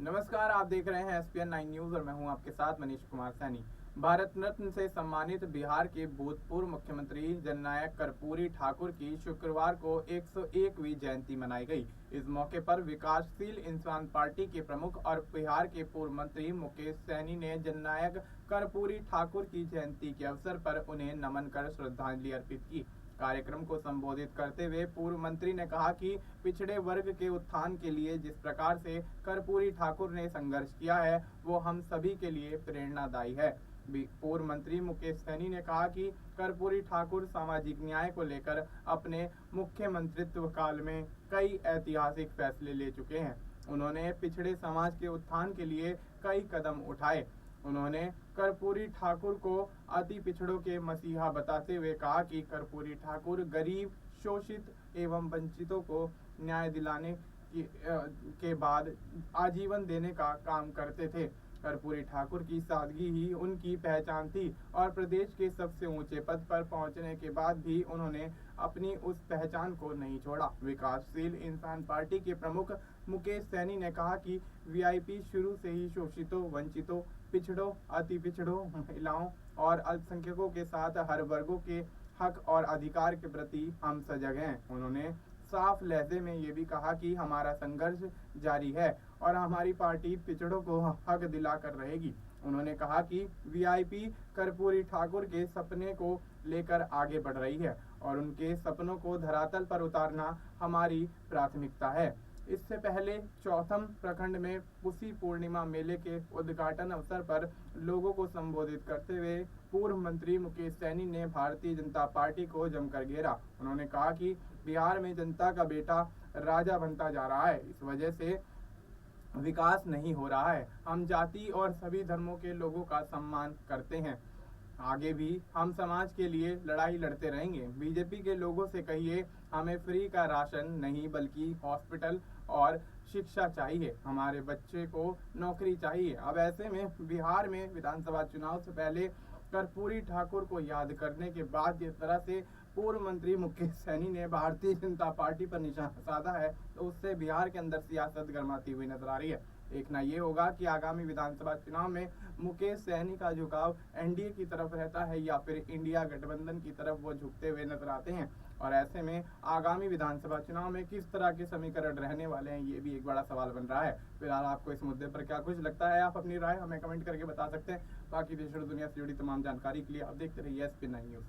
नमस्कार, आप देख रहे हैं SPN 9 न्यूज और मैं हूं आपके साथ मनीष कुमार सैनी। भारत रत्न से सम्मानित बिहार के भूतपूर्व मुख्यमंत्री जननायक कर्पूरी ठाकुर की शुक्रवार को 101वीं जयंती मनाई गई। इस मौके पर विकासशील इंसान पार्टी के प्रमुख और बिहार के पूर्व मंत्री मुकेश सैनी ने जननायक कर्पूरी ठाकुर की जयंती के अवसर पर उन्हें नमन कर श्रद्धांजलि अर्पित की। कार्यक्रम को संबोधित करते हुए पूर्व मंत्री ने कहा कि पिछड़े वर्ग के उत्थान के लिए जिस प्रकार से कर्पूरी ठाकुर ने संघर्ष किया है वो हम सभी के लिए प्रेरणादायी है। पूर्व मंत्री मुकेश सैनी ने कहा कि कर्पूरी ठाकुर सामाजिक न्याय को लेकर अपने मुख्यमंत्रित्व काल में कई ऐतिहासिक फैसले ले चुके हैं। उन्होंने पिछड़े समाज के उत्थान के लिए कई कदम उठाए। उन्होंने कर्पूरी ठाकुर को अति पिछड़ों के मसीहा बताते हुए कहा कि कर्पूरी ठाकुर गरीब, शोषित एवं वंचितों को न्याय दिलाने के बाद आजीवन देने का काम करते थे। कर्पूरी ठाकुर की सादगी ही उनकी पहचान थी और प्रदेश के सबसे ऊंचे पद पर पहुंचने के बाद भी उन्होंने अपनी उस पहचान को नहीं छोड़ा। विकासशील इंसान पार्टी के प्रमुख मुकेश सैनी ने कहा कि वीआईपी शुरू से ही शोषितों, वंचितों, पिछड़ों, अति पिछड़ों, महिलाओं और अल्पसंख्यकों के साथ हर वर्गों के हक और अधिकार के प्रति हम सजग हैं। उन्होंने साफ लहजे में ये भी कहा कि हमारा संघर्ष जारी है और हमारी पार्टी पिछड़ों को हक दिलाकर रहेगी। उन्होंने कहा कि वीआईपी कर्पूरी ठाकुर के सपने को लेकर आगे बढ़ रही है और उनके सपनों को धरातल पर उतारना हमारी प्राथमिकता है। इससे पहले चौथम प्रखंड में पुसी पूर्णिमा मेले के उद्घाटन अवसर पर लोगों को संबोधित करते हुए पूर्व मंत्री मुकेश सैनी ने भारतीय जनता पार्टी को जमकर घेरा। उन्होंने कहा कि बिहार में जनता का बेटा राजा बनता जा रहा है, इस वजह से विकास नहीं हो रहा है। हम जाति और सभी धर्मों के लोगों का सम्मान करते हैं, आगे भी हम समाज के लिए लड़ाई लड़ते रहेंगे। बीजेपी के लोगों से कहिए हमें फ्री का राशन नहीं बल्कि हॉस्पिटल और शिक्षा चाहिए, हमारे बच्चे को नौकरी चाहिए। अब ऐसे में बिहार में विधानसभा चुनाव से पहले कर्पूरी ठाकुर को याद करने के बाद जिस तरह से पूर्व मंत्री मुकेश सैनी ने भारतीय जनता पार्टी पर निशाना साधा है तो उससे बिहार के अंदर सियासत गरमाती हुई नजर आ रही है। देखना ये होगा कि आगामी विधानसभा चुनाव में मुकेश सैनी का झुकाव एनडीए की तरफ रहता है या फिर इंडिया गठबंधन की तरफ वो झुकते हुए नजर आते हैं। और ऐसे में आगामी विधानसभा चुनाव में किस तरह के समीकरण रहने वाले हैं ये भी एक बड़ा सवाल बन रहा है। फिलहाल आपको इस मुद्दे पर क्या कुछ लगता है, आप अपनी राय हमें कमेंट करके बता सकते हैं। बाकी देश और दुनिया से जुड़ी तमाम जानकारी के लिए आप देखते रहिए SPN 9 न्यूज।